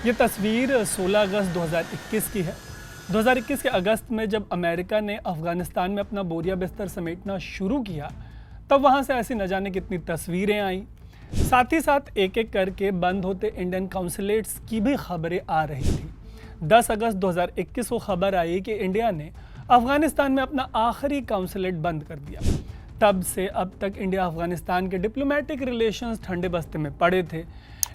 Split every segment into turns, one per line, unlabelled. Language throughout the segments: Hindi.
ये तस्वीर 16 अगस्त 2021 की है। 2021 के अगस्त में जब अमेरिका ने अफ़गानिस्तान में अपना बोरिया बिस्तर समेटना शुरू किया, तब वहाँ से ऐसी न जाने कितनी तस्वीरें आईं। साथ ही साथ एक एक करके बंद होते इंडियन काउंसलेट्स की भी खबरें आ रही थी। 10 अगस्त 2021 को खबर आई कि इंडिया ने अफ़गानिस्तान में अपना आखिरी काउंसलेट बंद कर दिया। तब से अब तक इंडिया अफ़गानिस्तान के डिप्लोमेटिक रिलेशंस ठंडे बस्ते में पड़े थे,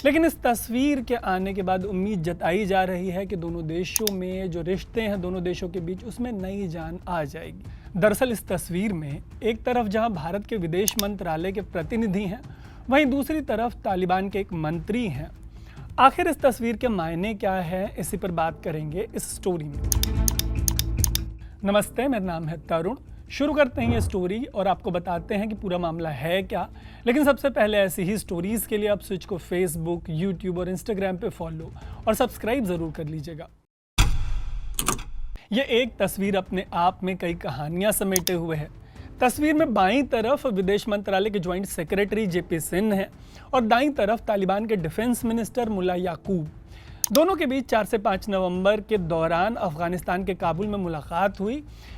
लेकिन इस तस्वीर के आने के बाद उम्मीद जताई जा रही है कि दोनों देशों में जो रिश्ते हैं दोनों देशों के बीच, उसमें नई जान आ जाएगी। दरअसल इस तस्वीर में एक तरफ जहां भारत के विदेश मंत्रालय के प्रतिनिधि हैं, वहीं दूसरी तरफ तालिबान के एक मंत्री हैं। आखिर इस तस्वीर के मायने क्या है, इसी पर बात करेंगे इस स्टोरी में। नमस्ते, मेरा नाम है तरुण। शुरू करते हैं ये स्टोरी और आपको बताते हैं कि पूरा मामला है क्या। लेकिन सबसे पहले ऐसी ही स्टोरीज़ के लिए आप स्विच को फेसबुक, यूट्यूब और इंस्टाग्राम पे फॉलो और सब्सक्राइब ज़रूर कर लीजिएगा। ये एक तस्वीर अपने आप में कई कहानियां समेटे हुए है। तस्वीर में बाईं तरफ विदेश मंत्रालय के ज्वाइंट सेक्रेटरी जेपी सिंह हैं और दाईं तरफ तालिबान के डिफेंस मिनिस्टर मुल्ला याकूब। दोनों के बीच 4 से 5 नवंबर के दौरान अफगानिस्तान के काबुल में मुलाकात हुई।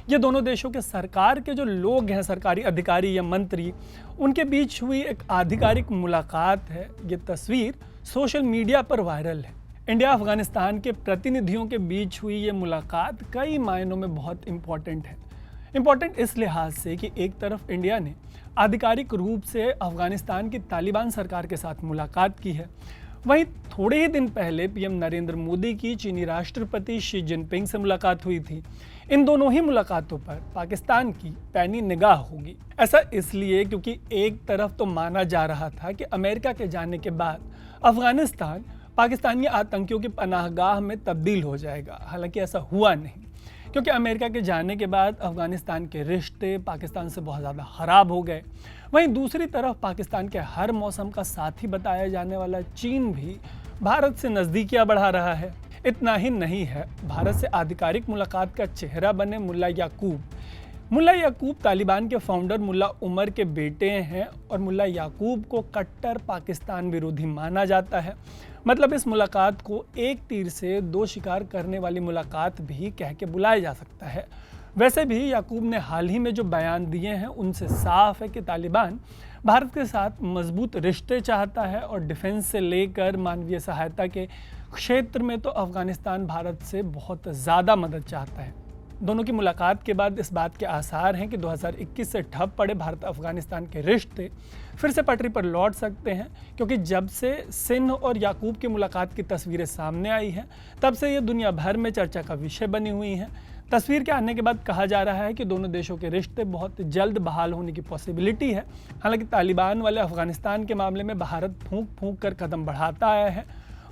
ये दोनों देशों के सरकार के जो लोग हैं, सरकारी अधिकारी या मंत्री, उनके बीच हुई एक आधिकारिक मुलाकात है। ये तस्वीर सोशल मीडिया पर वायरल है। इंडिया अफगानिस्तान के प्रतिनिधियों के बीच हुई ये मुलाकात कई मायनों में बहुत इम्पॉर्टेंट है। इम्पॉर्टेंट इस लिहाज से कि एक तरफ इंडिया ने आधिकारिक रूप से अफगानिस्तान की तालिबान सरकार के साथ मुलाकात की है, वहीं थोड़े ही दिन पहले पीएम नरेंद्र मोदी की चीनी राष्ट्रपति शी जिनपिंग से मुलाकात हुई थी। इन दोनों ही मुलाकातों पर पाकिस्तान की पैनी निगाह होगी। ऐसा इसलिए क्योंकि एक तरफ तो माना जा रहा था कि अमेरिका के जाने के बाद अफगानिस्तान पाकिस्तानी आतंकियों की पनाहगाह में तब्दील हो जाएगा। हालांकि ऐसा हुआ नहीं, क्योंकि अमेरिका के जाने के बाद अफगानिस्तान के रिश्ते पाकिस्तान से बहुत ज़्यादा ख़राब हो गए। वहीं दूसरी तरफ पाकिस्तान के हर मौसम का साथी बताया जाने वाला चीन भी भारत से नज़दीकियां बढ़ा रहा है। इतना ही नहीं है, भारत से आधिकारिक मुलाकात का चेहरा बने मुल्ला याकूब। मुल्ला याकूब तालिबान के फाउंडर मुल्ला उमर के बेटे हैं और मुल्ला याकूब को कट्टर पाकिस्तान विरोधी माना जाता है। मतलब इस मुलाकात को एक तीर से दो शिकार करने वाली मुलाकात भी कह के बुलाया जा सकता है। वैसे भी याकूब ने हाल ही में जो बयान दिए हैं उनसे साफ है कि तालिबान भारत के साथ मजबूत रिश्ते चाहता है और डिफेंस से लेकर मानवीय सहायता के क्षेत्र में तो अफगानिस्तान भारत से बहुत ज़्यादा मदद चाहता है। दोनों की मुलाकात के बाद इस बात के आसार हैं कि 2021 से ठप पड़े भारत अफगानिस्तान के रिश्ते फिर से पटरी पर लौट सकते हैं, क्योंकि जब से सिंह और याकूब की मुलाकात की तस्वीरें सामने आई हैं, तब से ये दुनिया भर में चर्चा का विषय बनी हुई हैं। तस्वीर के आने के बाद कहा जा रहा है कि दोनों देशों के रिश्ते बहुत जल्द बहाल होने की पॉसिबिलिटी है। हालांकि तालिबान वाले अफगानिस्तान के मामले में भारत फूंक फूंक कर कदम बढ़ाता आया है।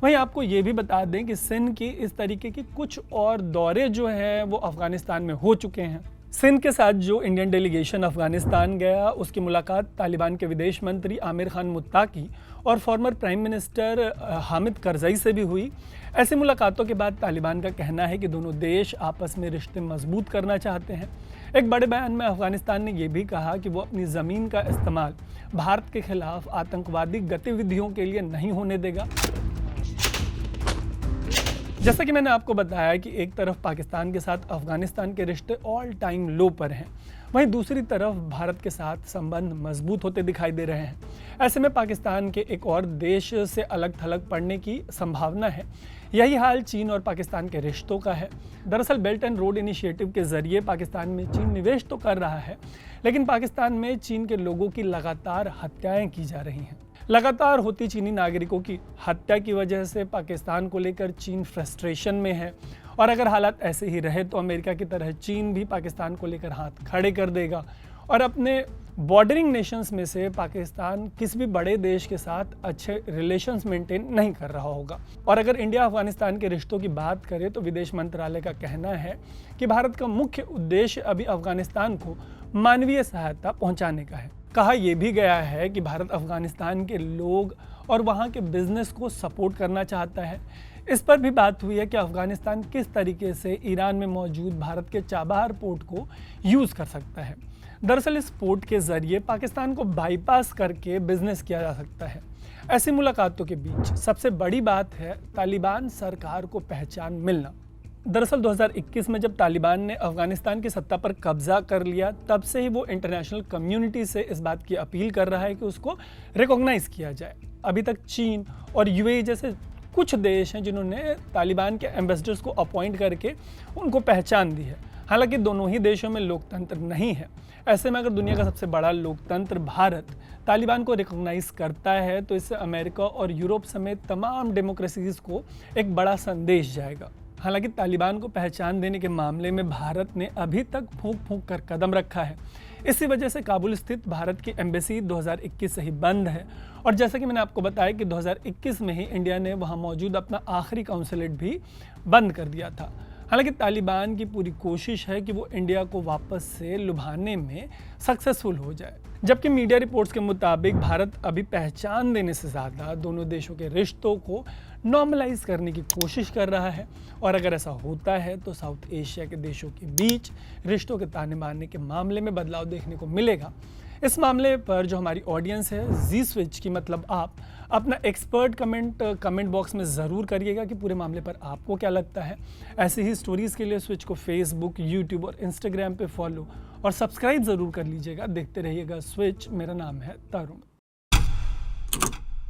वहीं आपको ये भी बता दें कि सिंध की इस तरीके की कुछ और दौरे जो हैं वो अफगानिस्तान में हो चुके हैं। सिंध के साथ जो इंडियन डेलीगेशन अफगानिस्तान गया, उसकी मुलाकात तालिबान के विदेश मंत्री आमिर खान मुत्ताकी और former prime minister Hamid Karzai से भी हुई। ऐसी मुलाकातों के बाद तालिबान का कहना है कि दोनों देश आपस में रिश्ते मजबूत करना चाहते हैं। एक बड़े बयान में अफगानिस्तान ने यह भी कहा कि वो अपनी ज़मीन का इस्तेमाल भारत के खिलाफ आतंकवादी गतिविधियों के लिए नहीं होने देगा। जैसा कि मैंने आपको बताया कि एक तरफ पाकिस्तान के साथ अफगानिस्तान के रिश्ते ऑल टाइम लो पर हैं, वहीं दूसरी तरफ भारत के साथ संबंध मजबूत होते दिखाई दे रहे हैं। ऐसे में पाकिस्तान के एक और देश से अलग थलग पड़ने की संभावना है। यही हाल चीन और पाकिस्तान के रिश्तों का है। दरअसल बेल्ट एंड रोड इनिशिएटिव के जरिए पाकिस्तान में चीन निवेश तो कर रहा है, लेकिन पाकिस्तान में चीन के लोगों की लगातार हत्याएं की जा रही हैं। लगातार होती चीनी नागरिकों की हत्या की वजह से पाकिस्तान को लेकर चीन फ्रस्ट्रेशन में है, और अगर हालात ऐसे ही रहे तो अमेरिका की तरह चीन भी पाकिस्तान को लेकर हाथ खड़े कर देगा। और अपने बॉर्डरिंग नेशंस में से पाकिस्तान किसी भी बड़े देश के साथ अच्छे रिलेशंस मेंटेन नहीं कर रहा होगा। और अगर इंडिया अफगानिस्तान के रिश्तों की बात करें तो विदेश मंत्रालय का कहना है कि भारत का मुख्य उद्देश्य अभी अफगानिस्तान को मानवीय सहायता पहुँचाने का है। कहा यह भी गया है कि भारत अफगानिस्तान के लोग और वहाँ के बिजनेस को सपोर्ट करना चाहता है। इस पर भी बात हुई है कि अफगानिस्तान किस तरीके से ईरान में मौजूद भारत के चाबहार पोर्ट को यूज़ कर सकता है। दरअसल इस पोर्ट के जरिए पाकिस्तान को बाईपास करके बिजनेस किया जा सकता है। ऐसी मुलाकातों के बीच सबसे बड़ी बात है तालिबान सरकार को पहचान मिलना। दरअसल 2021 में जब तालिबान ने अफगानिस्तान की सत्ता पर कब्जा कर लिया, तब से ही वो इंटरनेशनल कम्युनिटी से इस बात की अपील कर रहा है कि उसको रिकॉग्नाइज किया जाए। अभी तक चीन और यूएई जैसे कुछ देश हैं जिन्होंने तालिबान के एम्बेसडर्स को अपॉइंट करके उनको पहचान दी है। हालांकि दोनों ही देशों में लोकतंत्र नहीं है। ऐसे में अगर दुनिया का सबसे बड़ा लोकतंत्र भारत तालिबान को रिकॉग्नाइज करता है तो इससे अमेरिका और यूरोप समेत तमाम डेमोक्रेसीज को एक बड़ा संदेश जाएगा। हालांकि तालिबान को पहचान देने के मामले में भारत ने अभी तक फूंक फूंक कर कदम रखा है। इसी वजह से काबुल स्थित भारत की एम्बेसी 2021 से ही बंद है और जैसा कि मैंने आपको बताया कि 2021 में ही इंडिया ने वहां मौजूद अपना आखिरी काउंसलेट भी बंद कर दिया था। हालांकि तालिबान की पूरी कोशिश है कि वो इंडिया को वापस से लुभाने में सक्सेसफुल हो जाए, जबकि मीडिया रिपोर्ट्स के मुताबिक भारत अभी पहचान देने से ज़्यादा दोनों देशों के रिश्तों को नॉर्मलाइज करने की कोशिश कर रहा है। और अगर ऐसा होता है तो साउथ एशिया के देशों के बीच रिश्तों के ताने बाने के मामले में बदलाव देखने को मिलेगा। इस मामले पर जो हमारी ऑडियंस है जी स्विच की मतलब आप अपना एक्सपर्ट कमेंट बॉक्स में ज़रूर करिएगा कि पूरे मामले पर आपको क्या लगता है। ऐसी ही स्टोरीज़ के लिए स्विच को फेसबुक, यूट्यूब और इंस्टाग्राम पे फॉलो और सब्सक्राइब ज़रूर कर लीजिएगा। देखते रहिएगा स्विच। मेरा नाम है तरुण।